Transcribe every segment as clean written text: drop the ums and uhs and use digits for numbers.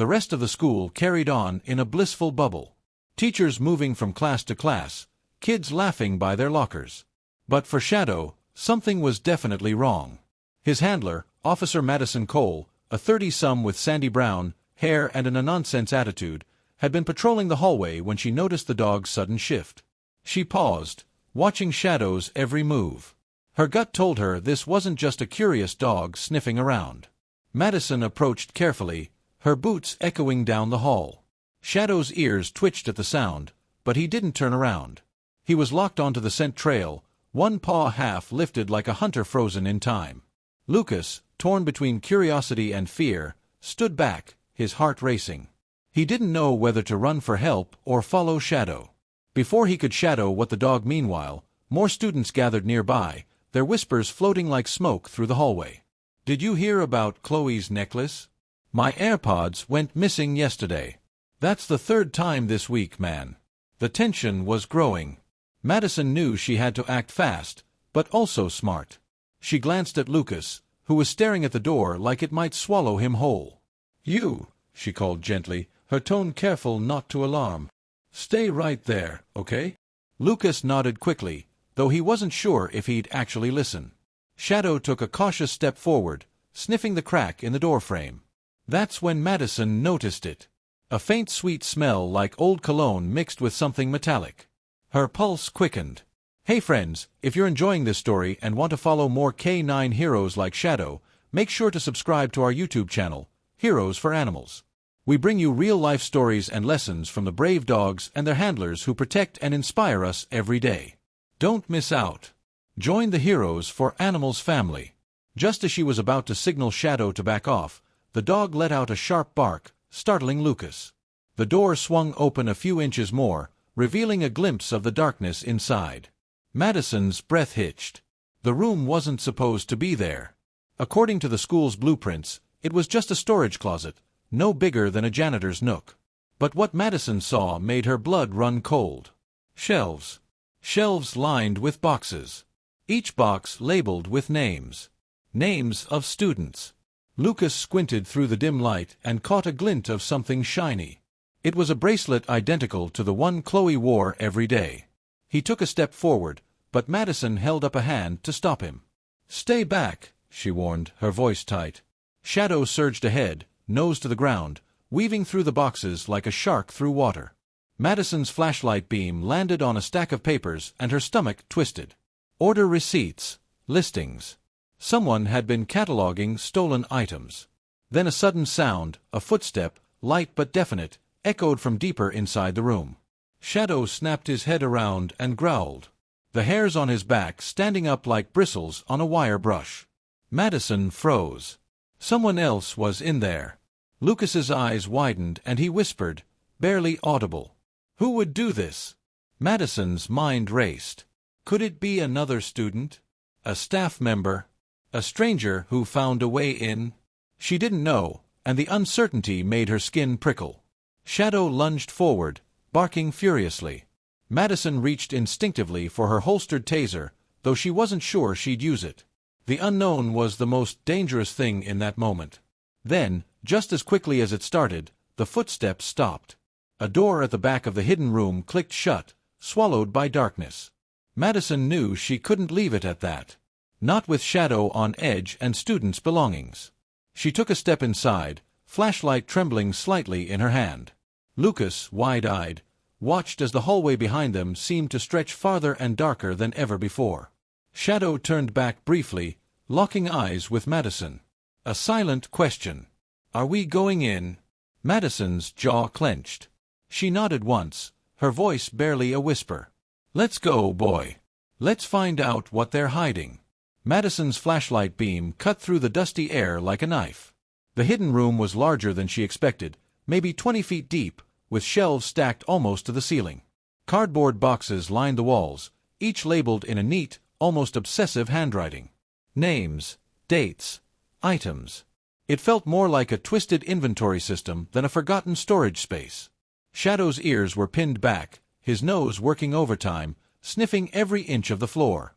The rest of the school carried on in a blissful bubble. Teachers moving from class to class, kids laughing by their lockers. But for Shadow, something was definitely wrong. His handler, Officer Madison Cole, a 30-some with sandy brown hair and a no-nonsense attitude, had been patrolling the hallway when she noticed the dog's sudden shift. She paused, watching Shadow's every move. Her gut told her this wasn't just a curious dog sniffing around. Madison approached carefully, her boots echoing down the hall. Shadow's ears twitched at the sound, but he didn't turn around. He was locked onto the scent trail, one paw half lifted like a hunter frozen in time. Lucas, torn between curiosity and fear, stood back, his heart racing. He didn't know whether to run for help or follow Shadow. Before he could shadow what the dog meanwhile, more students gathered nearby, their whispers floating like smoke through the hallway. "Did you hear about Chloe's necklace? My AirPods went missing yesterday. That's the third time this week, man." The tension was growing. Madison knew she had to act fast, but also smart. She glanced at Lucas, who was staring at the door like it might swallow him whole. "You," she called gently, her tone careful not to alarm. "Stay right there, okay?" Lucas nodded quickly, though he wasn't sure if he'd actually listen. Shadow took a cautious step forward, sniffing the crack in the doorframe. That's when Madison noticed it. A faint sweet smell like old cologne mixed with something metallic. Her pulse quickened. Hey friends, if you're enjoying this story and want to follow more K9 heroes like Shadow, make sure to subscribe to our YouTube channel, Heroes for Animals. We bring you real-life stories and lessons from the brave dogs and their handlers who protect and inspire us every day. Don't miss out. Join the Heroes for Animals family. Just as she was about to signal Shadow to back off, the dog let out a sharp bark, startling Lucas. The door swung open a few inches more, revealing a glimpse of the darkness inside. Madison's breath hitched. The room wasn't supposed to be there. According to the school's blueprints, it was just a storage closet, no bigger than a janitor's nook. But what Madison saw made her blood run cold. Shelves. Shelves lined with boxes. Each box labeled with names. Names of students. Lucas squinted through the dim light and caught a glint of something shiny. It was a bracelet identical to the one Chloe wore every day. He took a step forward, but Madison held up a hand to stop him. "Stay back," she warned, her voice tight. Shadow surged ahead, nose to the ground, weaving through the boxes like a shark through water. Madison's flashlight beam landed on a stack of papers and her stomach twisted. Order receipts, listings. Someone had been cataloging stolen items. Then a sudden sound, a footstep, light but definite, echoed from deeper inside the room. Shadow snapped his head around and growled, the hairs on his back standing up like bristles on a wire brush. Madison froze. Someone else was in there. Lucas's eyes widened and he whispered, barely audible, "Who would do this?" Madison's mind raced. Could it be another student? A staff member? A stranger who found a way in? She didn't know, and the uncertainty made her skin prickle. Shadow lunged forward, barking furiously. Madison reached instinctively for her holstered taser, though she wasn't sure she'd use it. The unknown was the most dangerous thing in that moment. Then, just as quickly as it started, the footsteps stopped. A door at the back of the hidden room clicked shut, swallowed by darkness. Madison knew she couldn't leave it at that. Not with Shadow on edge and students' belongings. She took a step inside, flashlight trembling slightly in her hand. Lucas, wide-eyed, watched as the hallway behind them seemed to stretch farther and darker than ever before. Shadow turned back briefly, locking eyes with Madison. A silent question. "Are we going in?" Madison's jaw clenched. She nodded once, her voice barely a whisper. "Let's go, boy. Let's find out what they're hiding." Madison's flashlight beam cut through the dusty air like a knife. The hidden room was larger than she expected, maybe 20 feet deep, with shelves stacked almost to the ceiling. Cardboard boxes lined the walls, each labeled in a neat, almost obsessive handwriting. Names, dates, items. It felt more like a twisted inventory system than a forgotten storage space. Shadow's ears were pinned back, his nose working overtime, sniffing every inch of the floor.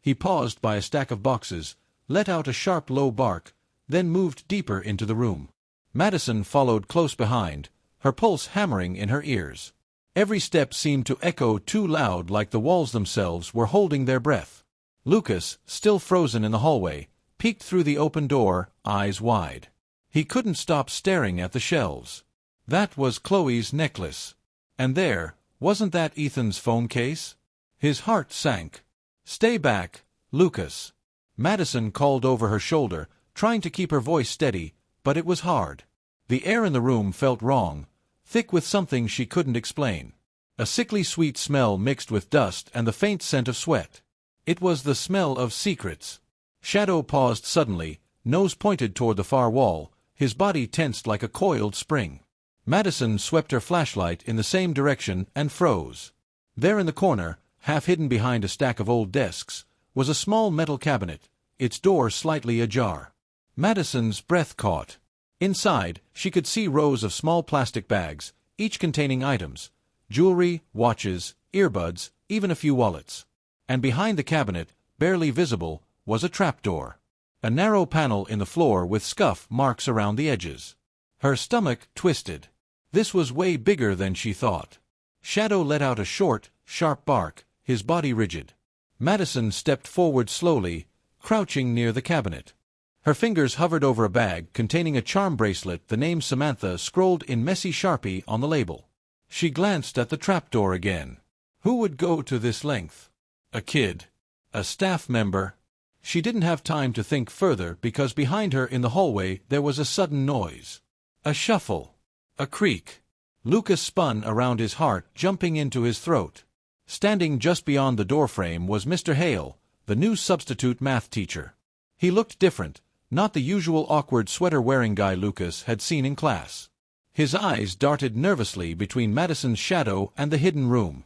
He paused by a stack of boxes, let out a sharp low bark, then moved deeper into the room. Madison followed close behind, her pulse hammering in her ears. Every step seemed to echo too loud, like the walls themselves were holding their breath. Lucas, still frozen in the hallway, peeked through the open door, eyes wide. He couldn't stop staring at the shelves. That was Chloe's necklace. And there, wasn't that Ethan's phone case? His heart sank. "Stay back, Lucas." Madison called over her shoulder, trying to keep her voice steady, but it was hard. The air in the room felt wrong, thick with something she couldn't explain. A sickly sweet smell mixed with dust and the faint scent of sweat. It was the smell of secrets. Shadow paused suddenly, nose pointed toward the far wall, his body tensed like a coiled spring. Madison swept her flashlight in the same direction and froze. There in the corner, half hidden behind a stack of old desks, was a small metal cabinet, its door slightly ajar. Madison's breath caught. Inside, she could see rows of small plastic bags, each containing items: jewelry, watches, earbuds, even a few wallets. And behind the cabinet, barely visible, was a trapdoor. A narrow panel in the floor with scuff marks around the edges. Her stomach twisted. This was way bigger than she thought. Shadow let out a short, sharp bark, his body rigid. Madison stepped forward slowly, crouching near the cabinet. Her fingers hovered over a bag containing a charm bracelet, the name Samantha scrolled in messy Sharpie on the label. She glanced at the trapdoor again. Who would go to this length? A kid? A staff member? She didn't have time to think further because behind her in the hallway there was a sudden noise. A shuffle. A creak. Lucas spun around his heart, jumping into his throat. Standing just beyond the doorframe was Mr. Hale, the new substitute math teacher. He looked different, not the usual awkward sweater-wearing guy Lucas had seen in class. His eyes darted nervously between Madison's shadow and the hidden room.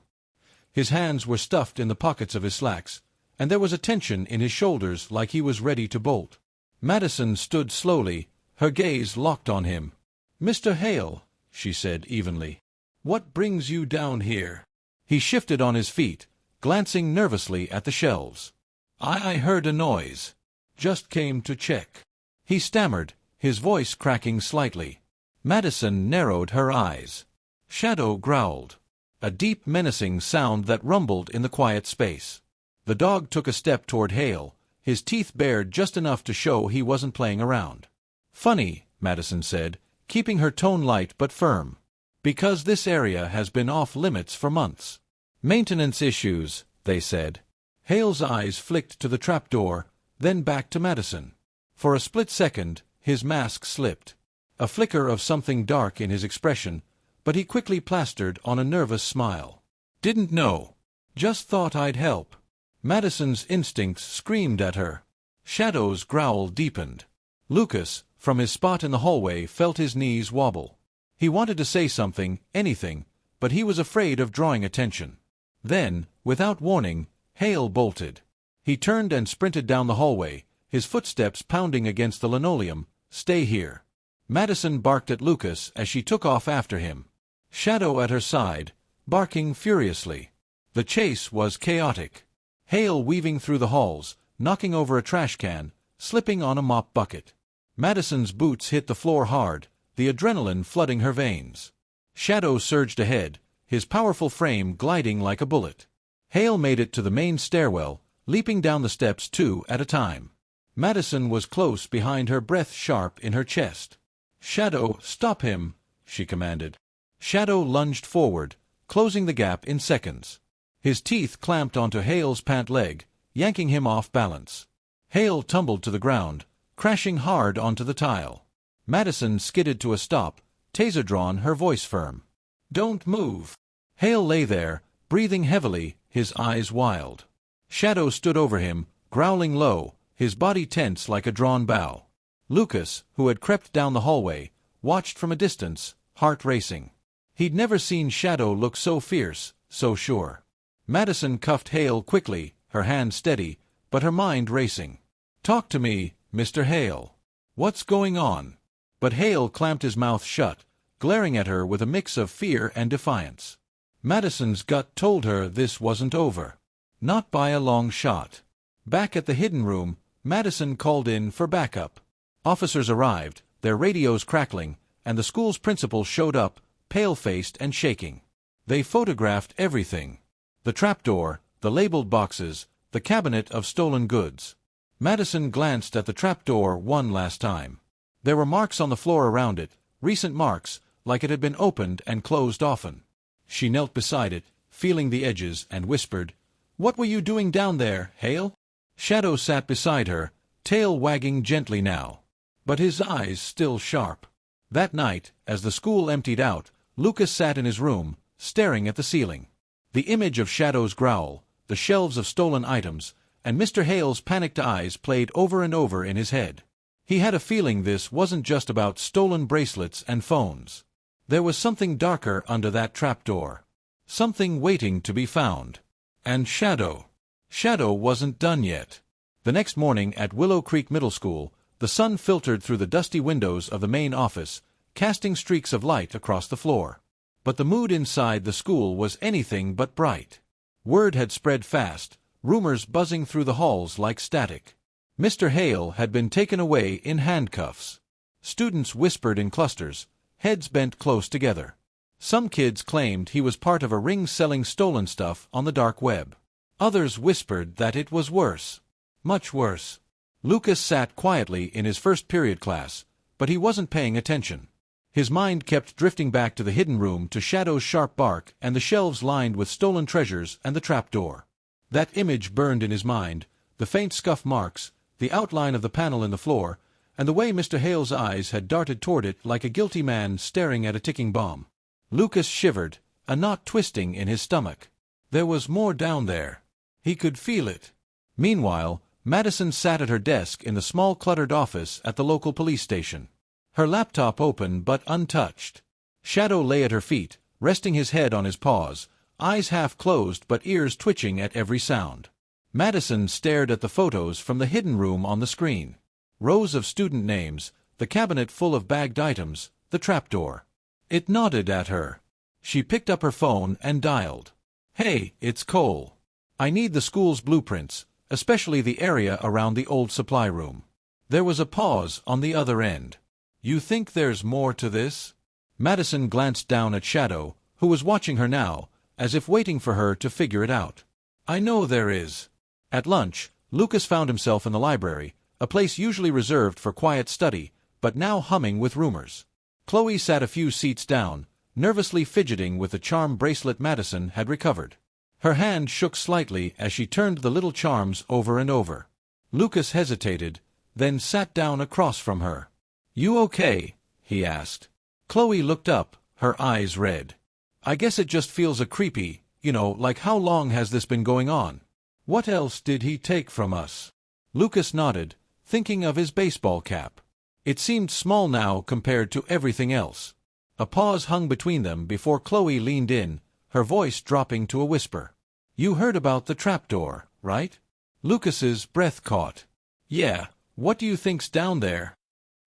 His hands were stuffed in the pockets of his slacks, and there was a tension in his shoulders like he was ready to bolt. Madison stood slowly, her gaze locked on him. "Mr. Hale," she said evenly, "what brings you down here?" He shifted on his feet, glancing nervously at the shelves. I heard a noise. Just came to check." He stammered, his voice cracking slightly. Madison narrowed her eyes. Shadow growled. A deep, menacing sound that rumbled in the quiet space. The dog took a step toward Hale, his teeth bared just enough to show he wasn't playing around. "Funny," Madison said, keeping her tone light but firm. "Because this area has been off limits for months. Maintenance issues," they said. Hale's eyes flicked to the trapdoor, then back to Madison. For a split second, his mask slipped. A flicker of something dark in his expression, but he quickly plastered on a nervous smile. "Didn't know. Just thought I'd help." Madison's instincts screamed at her. Shadow's growl deepened. Lucas, from his spot in the hallway, felt his knees wobble. He wanted to say something, anything, but he was afraid of drawing attention. Then, without warning, Hale bolted. He turned and sprinted down the hallway, his footsteps pounding against the linoleum. "Stay here." Madison barked at Lucas as she took off after him. Shadow at her side, barking furiously. The chase was chaotic. Hale weaving through the halls, knocking over a trash can, slipping on a mop bucket. Madison's boots hit the floor hard, the adrenaline flooding her veins. Shadow surged ahead, his powerful frame gliding like a bullet. Hale made it to the main stairwell, leaping down the steps 2 at a time. Madison was close behind her, breath sharp in her chest. "Shadow, stop him," she commanded. Shadow lunged forward, closing the gap in seconds. His teeth clamped onto Hale's pant leg, yanking him off balance. Hale tumbled to the ground, crashing hard onto the tile. Madison skidded to a stop, taser drawn, her voice firm. "Don't move." Hale lay there, breathing heavily, his eyes wild. Shadow stood over him, growling low, his body tense like a drawn bow. Lucas, who had crept down the hallway, watched from a distance, heart racing. He'd never seen Shadow look so fierce, so sure. Madison cuffed Hale quickly, her hand steady, but her mind racing. "Talk to me, Mr. Hale. What's going on?" But Hale clamped his mouth shut, glaring at her with a mix of fear and defiance. Madison's gut told her this wasn't over. Not by a long shot. Back at the hidden room, Madison called in for backup. Officers arrived, their radios crackling, and the school's principal showed up, pale-faced and shaking. They photographed everything. The trapdoor, the labeled boxes, the cabinet of stolen goods. Madison glanced at the trapdoor one last time. There were marks on the floor around it, recent marks, like it had been opened and closed often. She knelt beside it, feeling the edges, and whispered, "What were you doing down there, Hale?" Shadow sat beside her, tail wagging gently now, but his eyes still sharp. That night, as the school emptied out, Lucas sat in his room, staring at the ceiling. The image of Shadow's growl, the shelves of stolen items, and Mr. Hale's panicked eyes played over and over in his head. He had a feeling this wasn't just about stolen bracelets and phones. There was something darker under that trapdoor. Something waiting to be found. And Shadow. Shadow wasn't done yet. The next morning at Willow Creek Middle School, the sun filtered through the dusty windows of the main office, casting streaks of light across the floor. But the mood inside the school was anything but bright. Word had spread fast, rumors buzzing through the halls like static. Mr. Hale had been taken away in handcuffs. Students whispered in clusters, heads bent close together. Some kids claimed he was part of a ring selling stolen stuff on the dark web. Others whispered that it was worse. Much worse. Lucas sat quietly in his first period class, but he wasn't paying attention. His mind kept drifting back to the hidden room, to Shadow's sharp bark and the shelves lined with stolen treasures and the trapdoor. That image burned in his mind, the faint scuff marks, the outline of the panel in the floor, and the way Mr. Hale's eyes had darted toward it like a guilty man staring at a ticking bomb. Lucas shivered, a knot twisting in his stomach. There was more down there. He could feel it. Meanwhile, Madison sat at her desk in the small cluttered office at the local police station. Her laptop open but untouched. Shadow lay at her feet, resting his head on his paws, eyes half closed but ears twitching at every sound. Madison stared at the photos from the hidden room on the screen. Rows of student names, the cabinet full of bagged items, the trapdoor. It nodded at her. She picked up her phone and dialed. "Hey, it's Cole. I need the school's blueprints, especially the area around the old supply room." There was a pause on the other end. "You think there's more to this?" Madison glanced down at Shadow, who was watching her now, as if waiting for her to figure it out. "I know there is." At lunch, Lucas found himself in the library, a place usually reserved for quiet study, but now humming with rumors. Chloe sat a few seats down, nervously fidgeting with the charm bracelet Madison had recovered. Her hand shook slightly as she turned the little charms over and over. Lucas hesitated, then sat down across from her. "You okay?" he asked. Chloe looked up, her eyes red. "I guess it just feels creepy, like how long has this been going on? What else did he take from us?" Lucas nodded, thinking of his baseball cap. It seemed small now compared to everything else. A pause hung between them before Chloe leaned in, her voice dropping to a whisper. "You heard about the trapdoor, right?" Lucas's breath caught. "Yeah, what do you think's down there?"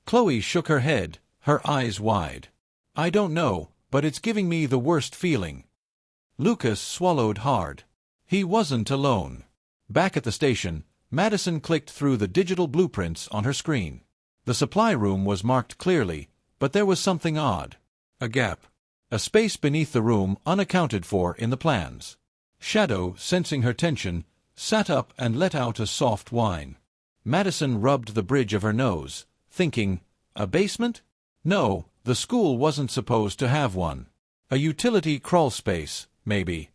Chloe shook her head, her eyes wide. "I don't know, but it's giving me the worst feeling." Lucas swallowed hard. He wasn't alone. Back at the station, Madison clicked through the digital blueprints on her screen. The supply room was marked clearly, but there was something odd. A gap. A space beneath the room unaccounted for in the plans. Shadow, sensing her tension, sat up and let out a soft whine. Madison rubbed the bridge of her nose, thinking, a basement? No, the school wasn't supposed to have one. A utility crawlspace, maybe.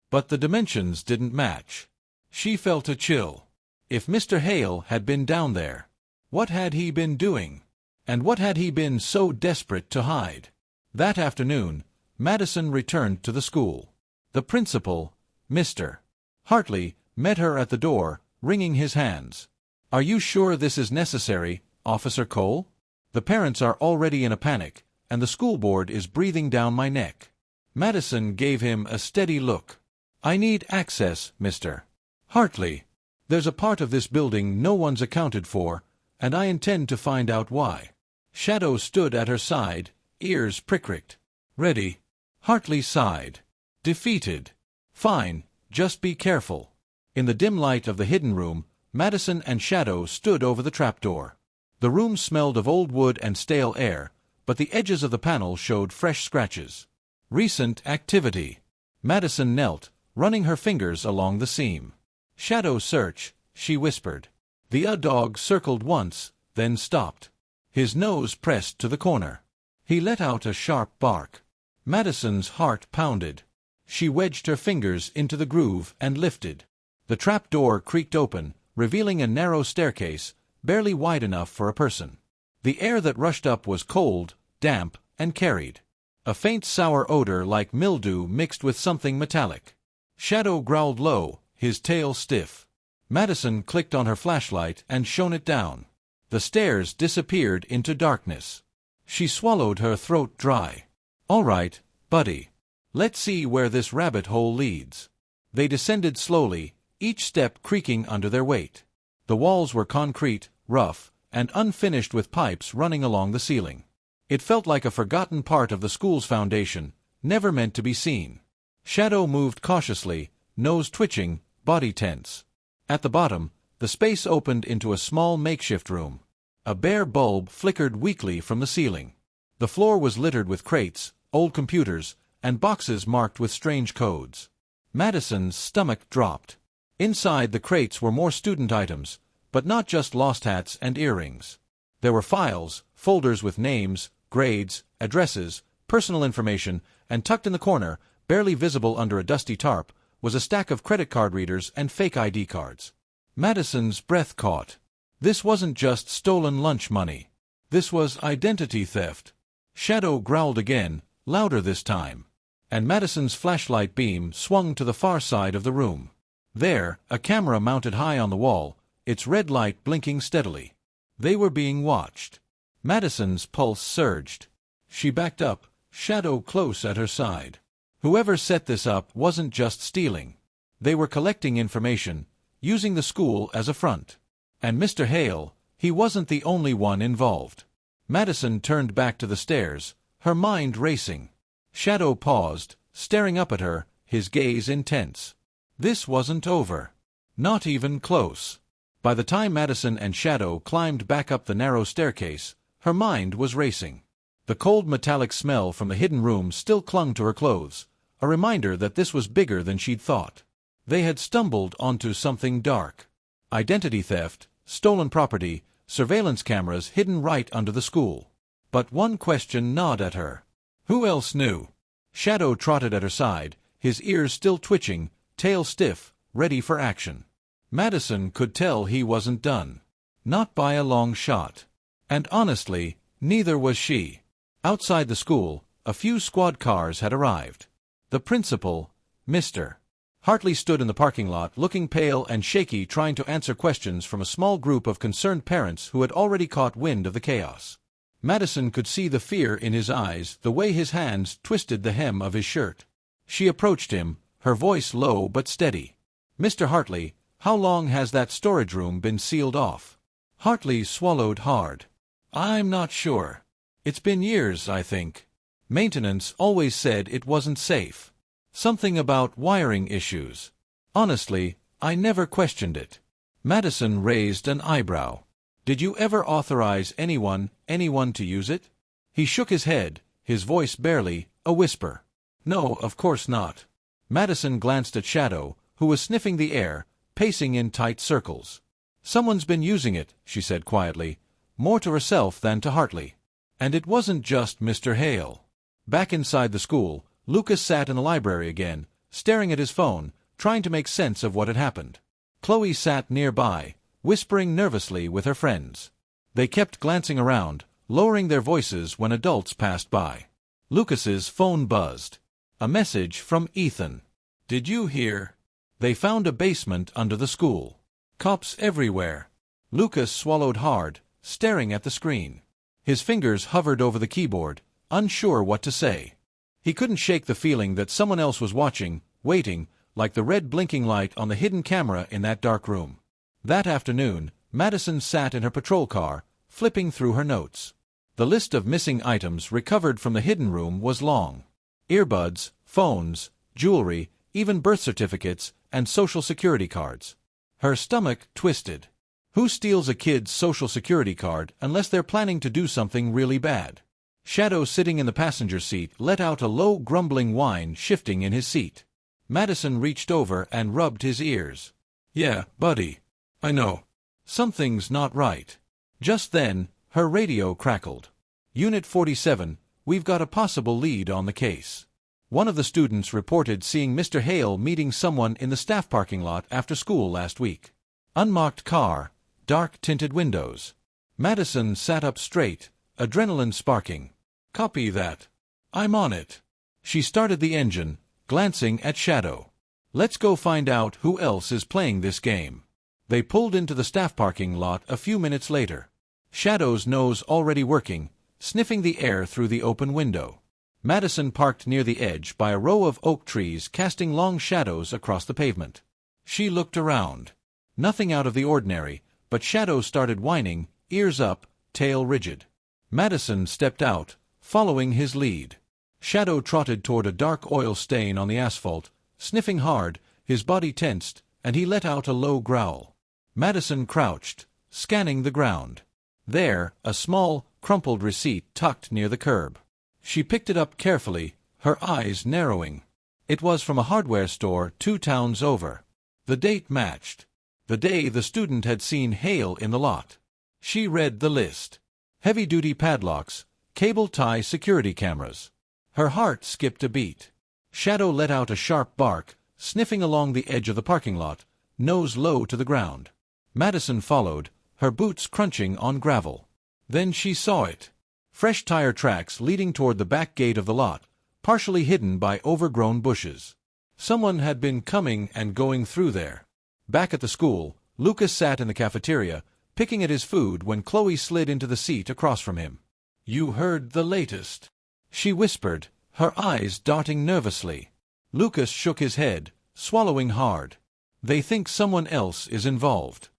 But the dimensions didn't match. She felt a chill. If Mr. Hale had been down there, what had he been doing? And what had he been so desperate to hide? That afternoon, Madison returned to the school. The principal, Mr. Hartley, met her at the door, wringing his hands. "Are you sure this is necessary, Officer Cole? The parents are already in a panic, and the school board is breathing down my neck." Madison gave him a steady look. "I need access, Mr. Hartley. There's a part of this building no one's accounted for, and I intend to find out why." Shadow stood at her side, ears pricked. "Ready?" Hartley sighed. "Defeated. Fine, just be careful." In the dim light of the hidden room, Madison and Shadow stood over the trapdoor. The room smelled of old wood and stale air, but the edges of the panel showed fresh scratches. Recent activity. Madison knelt, running her fingers along the seam. Shadow search, she whispered. The dog circled once, then stopped. His nose pressed to the corner. He let out a sharp bark. Madison's heart pounded. She wedged her fingers into the groove and lifted. The trap door creaked open, revealing a narrow staircase, barely wide enough for a person. The air that rushed up was cold, damp, and carried a faint sour odor like mildew mixed with something metallic. Shadow growled low, his tail stiff. Madison clicked on her flashlight and shone it down. The stairs disappeared into darkness. She swallowed, her throat dry. "All right, buddy. Let's see where this rabbit hole leads." They descended slowly, each step creaking under their weight. The walls were concrete, rough, and unfinished with pipes running along the ceiling. It felt like a forgotten part of the school's foundation, never meant to be seen. Shadow moved cautiously, nose twitching, body tense. At the bottom, the space opened into a small makeshift room. A bare bulb flickered weakly from the ceiling. The floor was littered with crates, old computers, and boxes marked with strange codes. Madison's stomach dropped. Inside the crates were more student items, but not just lost hats and earrings. There were files, folders with names, grades, addresses, personal information, and tucked in the corner, barely visible under a dusty tarp, was a stack of credit card readers and fake ID cards. Madison's breath caught. This wasn't just stolen lunch money. This was identity theft. Shadow growled again, louder this time. And Madison's flashlight beam swung to the far side of the room. There, a camera mounted high on the wall, its red light blinking steadily. They were being watched. Madison's pulse surged. She backed up, Shadow close at her side. Whoever set this up wasn't just stealing. They were collecting information, using the school as a front. And Mr. Hale, he wasn't the only one involved. Madison turned back to the stairs, her mind racing. Shadow paused, staring up at her, his gaze intense. This wasn't over. Not even close. By the time Madison and Shadow climbed back up the narrow staircase, her mind was racing. The cold metallic smell from the hidden room still clung to her clothes, a reminder that this was bigger than she'd thought. They had stumbled onto something dark. Identity theft, stolen property, surveillance cameras hidden right under the school. But one question gnawed at her. Who else knew? Shadow trotted at her side, his ears still twitching, tail stiff, ready for action. Madison could tell he wasn't done. Not by a long shot. And honestly, neither was she. Outside the school, a few squad cars had arrived. The principal, Mr. Hartley, stood in the parking lot looking pale and shaky, trying to answer questions from a small group of concerned parents who had already caught wind of the chaos. Madison could see the fear in his eyes, the way his hands twisted the hem of his shirt. She approached him, her voice low but steady. "Mr. Hartley, how long has that storage room been sealed off?" Hartley swallowed hard. "I'm not sure. It's been years, I think. Maintenance always said it wasn't safe. Something about wiring issues. Honestly, I never questioned it." Madison raised an eyebrow. "Did you ever authorize anyone to use it?" He shook his head, his voice barely a whisper. "No, of course not." Madison glanced at Shadow, who was sniffing the air, pacing in tight circles. "Someone's been using it," she said quietly, more to herself than to Hartley. And it wasn't just Mr. Hale. Back inside the school, Lucas sat in the library again, staring at his phone, trying to make sense of what had happened. Chloe sat nearby, whispering nervously with her friends. They kept glancing around, lowering their voices when adults passed by. Lucas's phone buzzed. A message from Ethan. "Did you hear? They found a basement under the school. Cops everywhere." Lucas swallowed hard, staring at the screen. His fingers hovered over the keyboard, unsure what to say. He couldn't shake the feeling that someone else was watching, waiting, like the red blinking light on the hidden camera in that dark room. That afternoon, Madison sat in her patrol car, flipping through her notes. The list of missing items recovered from the hidden room was long. Earbuds, phones, jewelry, even birth certificates, and social security cards. Her stomach twisted. Who steals a kid's social security card unless they're planning to do something really bad? Shadow, sitting in the passenger seat, let out a low grumbling whine, shifting in his seat. Madison reached over and rubbed his ears. "Yeah, buddy. I know. Something's not right." Just then, her radio crackled. "Unit 47, we've got a possible lead on the case. One of the students reported seeing Mr. Hale meeting someone in the staff parking lot after school last week. Unmarked car, dark-tinted windows." Madison sat up straight, adrenaline sparking. "Copy that. I'm on it." She started the engine, glancing at Shadow. "Let's go find out who else is playing this game." They pulled into the staff parking lot a few minutes later. Shadow's nose already working, sniffing the air through the open window. Madison parked near the edge by a row of oak trees, casting long shadows across the pavement. She looked around. Nothing out of the ordinary, but Shadow started whining, ears up, tail rigid. Madison stepped out, following his lead. Shadow trotted toward a dark oil stain on the asphalt, sniffing hard, his body tensed, and he let out a low growl. Madison crouched, scanning the ground. There, a small, crumpled receipt tucked near the curb. She picked it up carefully, her eyes narrowing. It was from a hardware store 2 towns over. The date matched. The day the student had seen Hale in the lot. She read the list. Heavy-duty padlocks, cable tie security cameras. Her heart skipped a beat. Shadow let out a sharp bark, sniffing along the edge of the parking lot, nose low to the ground. Madison followed, her boots crunching on gravel. Then she saw it. Fresh tire tracks leading toward the back gate of the lot, partially hidden by overgrown bushes. Someone had been coming and going through there. Back at the school, Lucas sat in the cafeteria, picking at his food when Chloe slid into the seat across from him. "You heard the latest?" she whispered, her eyes darting nervously. Lucas shook his head, swallowing hard. "They think someone else is involved.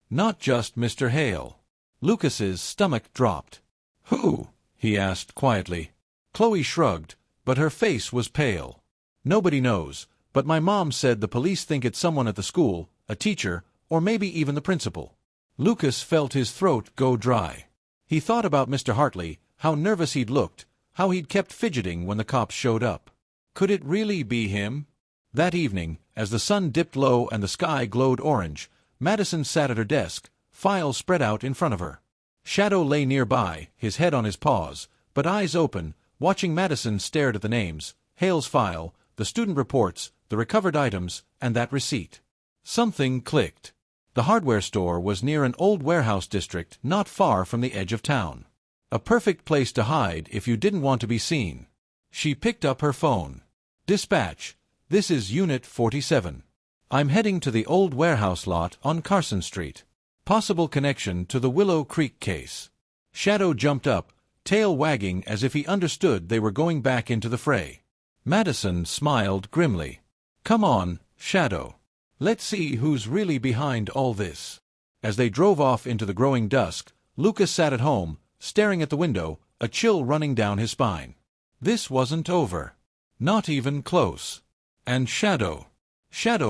Not just Mr. Hale." Lucas's stomach dropped. "Who?" he asked quietly. Chloe shrugged, but her face was pale. "Nobody knows, but my mom said the police think it's someone at the school, a teacher, or maybe even the principal." Lucas felt his throat go dry. He thought about Mr. Hartley, how nervous he'd looked, how he'd kept fidgeting when the cops showed up. Could it really be him? That evening, as the sun dipped low and the sky glowed orange, Madison sat at her desk, files spread out in front of her. Shadow lay nearby, his head on his paws, but eyes open, watching Madison stared at the names, Hale's file, the student reports, the recovered items, and that receipt. Something clicked. The hardware store was near an old warehouse district not far from the edge of town. A perfect place to hide if you didn't want to be seen. She picked up her phone. "Dispatch, this is Unit 47. I'm heading to the old warehouse lot on Carson Street. Possible connection to the Willow Creek case." Shadow jumped up, tail wagging as if he understood they were going back into the fray. Madison smiled grimly. "Come on, Shadow. Let's see who's really behind all this." As they drove off into the growing dusk, Lucas sat at home, staring at the window, a chill running down his spine. This wasn't over. Not even close. And Shadow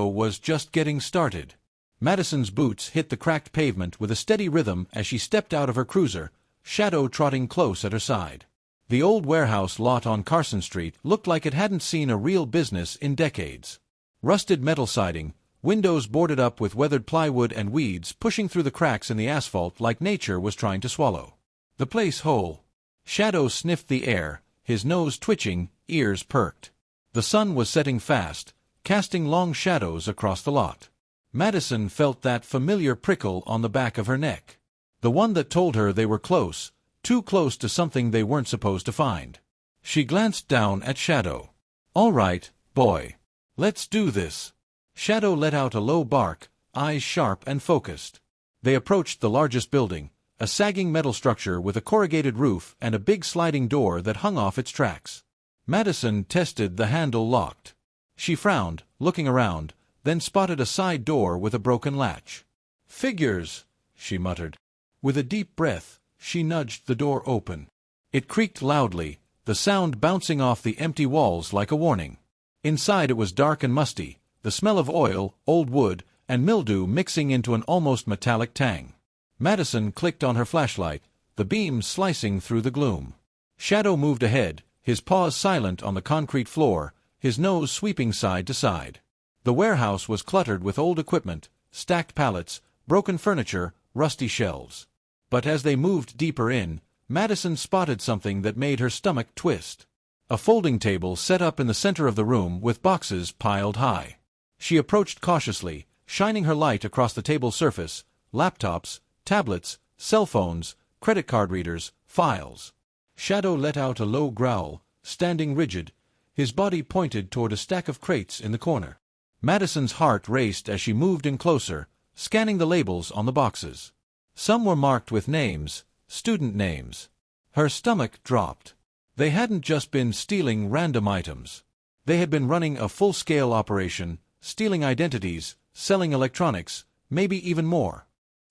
was just getting started. Madison's boots hit the cracked pavement with a steady rhythm as she stepped out of her cruiser, Shadow trotting close at her side. The old warehouse lot on Carson Street looked like it hadn't seen a real business in decades. Rusted metal siding, windows boarded up with weathered plywood, and weeds pushing through the cracks in the asphalt like nature was trying to swallow the place whole. Shadow sniffed the air, his nose twitching, ears perked. The sun was setting fast, casting long shadows across the lot. Madison felt that familiar prickle on the back of her neck. The one that told her they were close, too close to something they weren't supposed to find. She glanced down at Shadow. "All right, boy. Let's do this." Shadow let out a low bark, eyes sharp and focused. They approached the largest building, a sagging metal structure with a corrugated roof and a big sliding door that hung off its tracks. Madison tested the handle locked. She frowned, looking around, then spotted a side door with a broken latch. "Figures," she muttered. With a deep breath, she nudged the door open. It creaked loudly, the sound bouncing off the empty walls like a warning. Inside it was dark and musty, the smell of oil, old wood, and mildew mixing into an almost metallic tang. Madison clicked on her flashlight, the beam slicing through the gloom. Shadow moved ahead, his paws silent on the concrete floor, his nose sweeping side to side. The warehouse was cluttered with old equipment, stacked pallets, broken furniture, rusty shelves. But as they moved deeper in, Madison spotted something that made her stomach twist. A folding table set up in the center of the room with boxes piled high. She approached cautiously, shining her light across the table's surface: laptops, tablets, cell phones, credit card readers, files. Shadow let out a low growl, standing rigid, his body pointed toward a stack of crates in the corner. Madison's heart raced as she moved in closer, scanning the labels on the boxes. Some were marked with names, student names. Her stomach dropped. They hadn't just been stealing random items. They had been running a full-scale operation, stealing identities, selling electronics, maybe even more.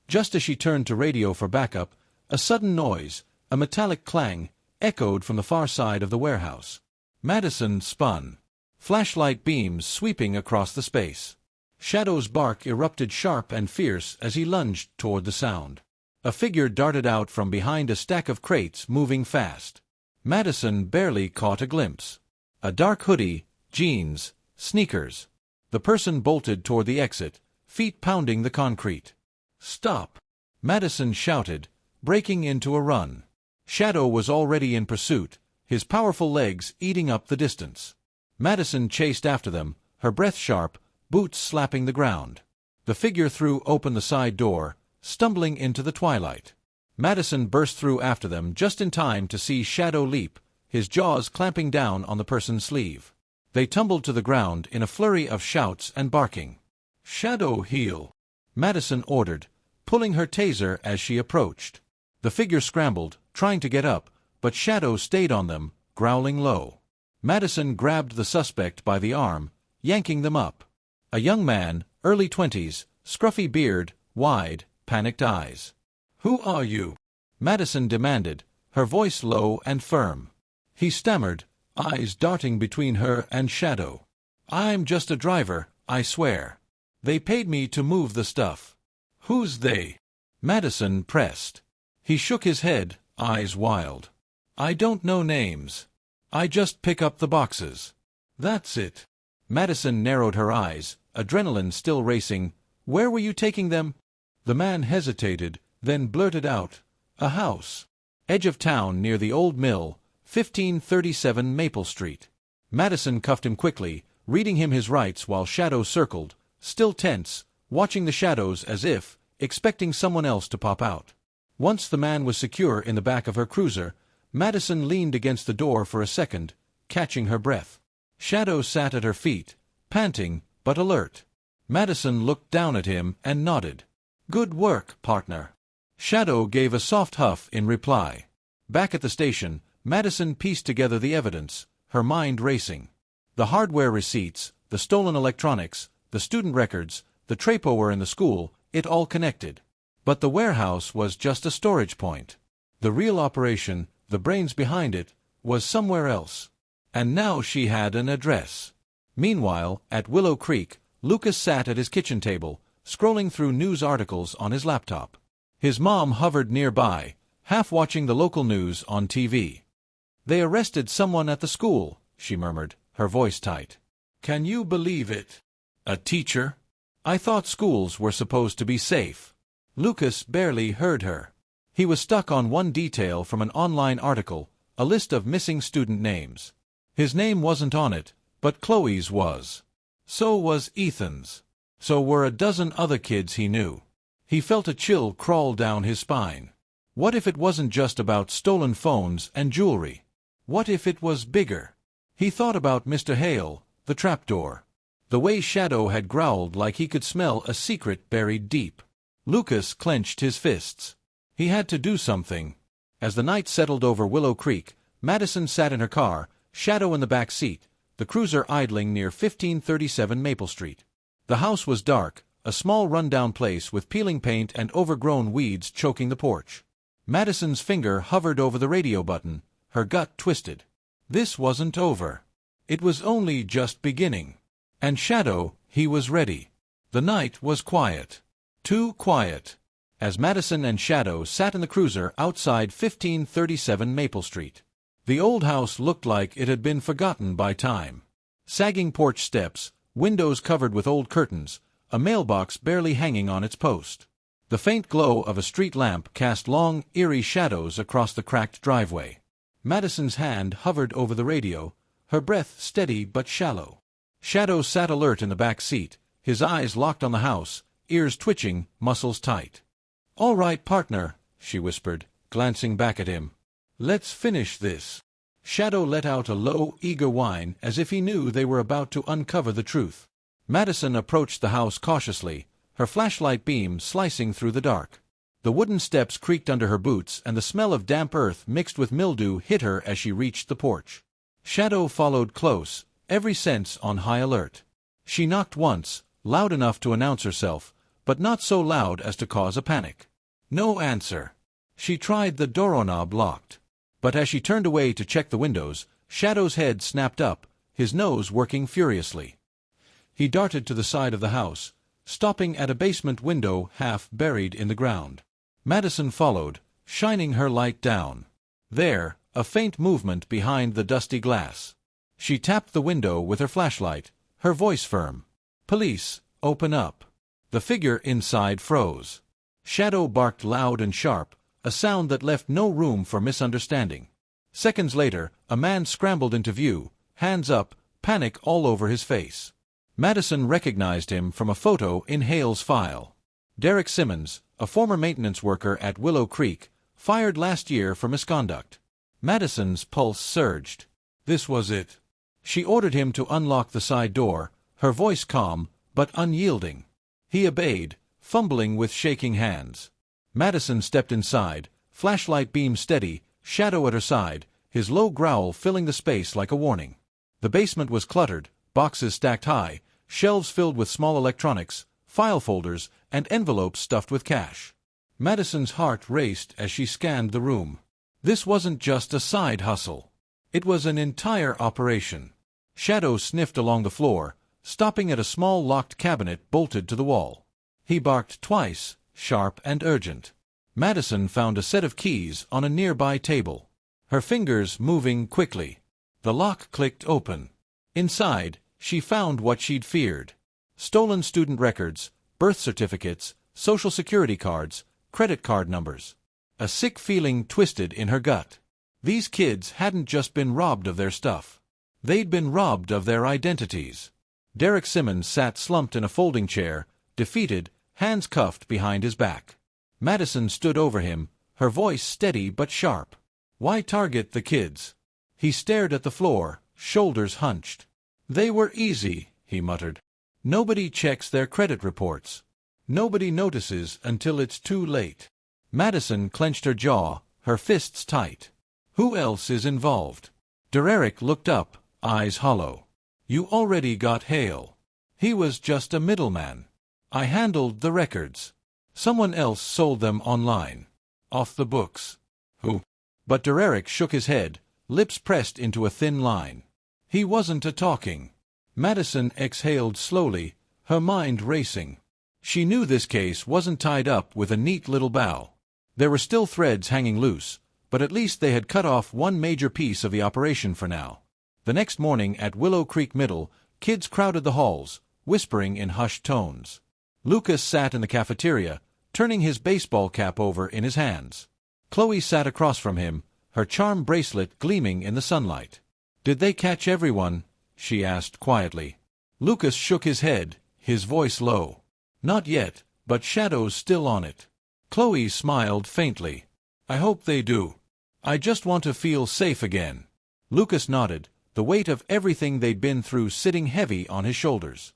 Just as she turned to radio for backup, a sudden noise, a metallic clang, echoed from the far side of the warehouse. Madison spun, flashlight beams sweeping across the space. Shadow's bark erupted sharp and fierce as he lunged toward the sound. A figure darted out from behind a stack of crates, moving fast. Madison barely caught a glimpse. A dark hoodie, jeans, sneakers. The person bolted toward the exit, feet pounding the concrete. "Stop!" Madison shouted, breaking into a run. Shadow was already in pursuit, his powerful legs eating up the distance. Madison chased after them, her breath sharp, boots slapping the ground. The figure threw open the side door, stumbling into the twilight. Madison burst through after them just in time to see Shadow leap, his jaws clamping down on the person's sleeve. They tumbled to the ground in a flurry of shouts and barking. "Shadow, heel!" Madison ordered, pulling her taser as she approached. The figure scrambled, trying to get up, but Shadow stayed on them, growling low. Madison grabbed the suspect by the arm, yanking them up. A young man, early 20s, scruffy beard, wide, panicked eyes. "Who are you?" Madison demanded, her voice low and firm. He stammered, eyes darting between her and Shadow. "I'm just a driver, I swear. They paid me to move the stuff." "Who's they?" Madison pressed. He shook his head, eyes wild. "I don't know names. I just pick up the boxes." "That's it." Madison narrowed her eyes, adrenaline still racing. "Where were you taking them?" The man hesitated, then blurted out, "A house. Edge of town near the old mill, 1537 Maple Street." Madison cuffed him quickly, reading him his rights while Shadow circled, still tense, watching the shadows as if expecting someone else to pop out. Once the man was secure in the back of her cruiser, Madison leaned against the door for a second, catching her breath. Shadow sat at her feet, panting but alert. Madison looked down at him and nodded. "Good work, partner." Shadow gave a soft huff in reply. Back at the station, Madison pieced together the evidence, her mind racing. The hardware receipts, the stolen electronics, the student records, the trapower in the school, it all connected. But the warehouse was just a storage point. The real operation, the brains behind it, was somewhere else. And now she had an address. Meanwhile, at Willow Creek, Lucas sat at his kitchen table, scrolling through news articles on his laptop. His mom hovered nearby, half watching the local news on TV. "They arrested someone at the school," she murmured, her voice tight. "Can you believe it? A teacher? I thought schools were supposed to be safe." Lucas barely heard her. He was stuck on one detail from an online article, a list of missing student names. His name wasn't on it, but Chloe's was. So was Ethan's. So were a dozen other kids he knew. He felt a chill crawl down his spine. What if it wasn't just about stolen phones and jewelry? What if it was bigger? He thought about Mr. Hale, the trapdoor. The way Shadow had growled like he could smell a secret buried deep. Lucas clenched his fists. He had to do something. As the night settled over Willow Creek, Madison sat in her car, Shadow in the back seat, the cruiser idling near 1537 Maple Street. The house was dark, a small run-down place with peeling paint and overgrown weeds choking the porch. Madison's finger hovered over the radio button, her gut twisted. This wasn't over. It was only just beginning. And Shadow, he was ready. The night was quiet. Too quiet. As Madison and Shadow sat in the cruiser outside 1537 Maple Street. The old house looked like it had been forgotten by time. Sagging porch steps, windows covered with old curtains, a mailbox barely hanging on its post. The faint glow of a street lamp cast long, eerie shadows across the cracked driveway. Madison's hand hovered over the radio, her breath steady but shallow. Shadow sat alert in the back seat, his eyes locked on the house, ears twitching, muscles tight. "All right, partner," she whispered, glancing back at him. "Let's finish this." Shadow let out a low, eager whine as if he knew they were about to uncover the truth. Madison approached the house cautiously, her flashlight beam slicing through the dark. The wooden steps creaked under her boots and the smell of damp earth mixed with mildew hit her as she reached the porch. Shadow followed close, every sense on high alert. She knocked once, loud enough to announce herself, but not so loud as to cause a panic. No answer. She tried the doorknob locked. But as she turned away to check the windows, Shadow's head snapped up, his nose working furiously. He darted to the side of the house, stopping at a basement window half buried in the ground. Madison followed, shining her light down. There, a faint movement behind the dusty glass. She tapped the window with her flashlight, her voice firm. "Police, open up." The figure inside froze. Shadow barked loud and sharp, a sound that left no room for misunderstanding. Seconds later, a man scrambled into view, hands up, panic all over his face. Madison recognized him from a photo in Hale's file. Derek Simmons, a former maintenance worker at Willow Creek, fired last year for misconduct. Madison's pulse surged. This was it. She ordered him to unlock the side door, her voice calm, but unyielding. He obeyed, fumbling with shaking hands. Madison stepped inside, flashlight beam steady, Shadow at her side, his low growl filling the space like a warning. The basement was cluttered, boxes stacked high, shelves filled with small electronics, file folders, and envelopes stuffed with cash. Madison's heart raced as she scanned the room. This wasn't just a side hustle. It was an entire operation. Shadow sniffed along the floor, stopping at a small locked cabinet bolted to the wall. He barked twice, sharp and urgent. Madison found a set of keys on a nearby table. Her fingers moving quickly. The lock clicked open. Inside, she found what she'd feared. Stolen student records, birth certificates, social security cards, credit card numbers. A sick feeling twisted in her gut. These kids hadn't just been robbed of their stuff. They'd been robbed of their identities. Derek Simmons sat slumped in a folding chair, defeated, hands cuffed behind his back. Madison stood over him, her voice steady but sharp. "Why target the kids?" He stared at the floor, shoulders hunched. "They were easy," he muttered. "Nobody checks their credit reports. Nobody notices until it's too late." Madison clenched her jaw, her fists tight. "Who else is involved?" Derek looked up, eyes hollow. "You already got Hale. He was just a middleman. I handled the records. Someone else sold them online. Off the books." "Who?" But Derek shook his head, lips pressed into a thin line. He wasn't a-talking. Madison exhaled slowly, her mind racing. She knew this case wasn't tied up with a neat little bow. There were still threads hanging loose, but at least they had cut off one major piece of the operation for now. The next morning at Willow Creek Middle, kids crowded the halls, whispering in hushed tones. Lucas sat in the cafeteria, turning his baseball cap over in his hands. Chloe sat across from him, her charm bracelet gleaming in the sunlight. "Did they catch everyone?" she asked quietly. Lucas shook his head, his voice low. "Not yet, but Shadow's still on it." Chloe smiled faintly. "I hope they do. I just want to feel safe again." Lucas nodded, the weight of everything they'd been through sitting heavy on his shoulders.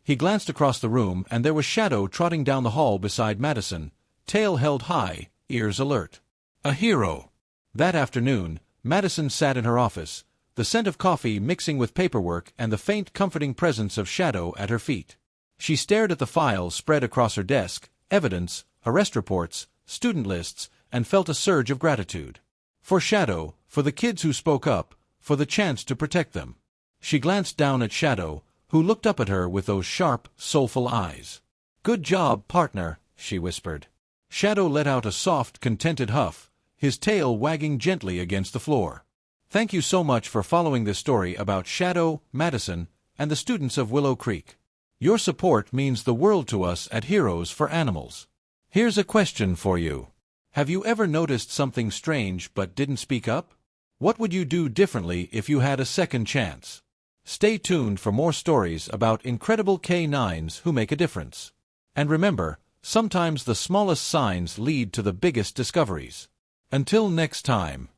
He glanced across the room and there was Shadow trotting down the hall beside Madison, tail held high, ears alert. A hero. That afternoon, Madison sat in her office, the scent of coffee mixing with paperwork and the faint comforting presence of Shadow at her feet. She stared at the files spread across her desk, evidence, arrest reports, student lists, and felt a surge of gratitude. For Shadow, for the kids who spoke up, for the chance to protect them. She glanced down at Shadow, who looked up at her with those sharp, soulful eyes. "Good job, partner," she whispered. Shadow let out a soft, contented huff, his tail wagging gently against the floor. Thank you so much for following this story about Shadow, Madison, and the students of Willow Creek. Your support means the world to us at Heroes for Animals. Here's a question for you. Have you ever noticed something strange but didn't speak up? What would you do differently if you had a second chance? Stay tuned for more stories about incredible K9s who make a difference. And remember, sometimes the smallest signs lead to the biggest discoveries. Until next time.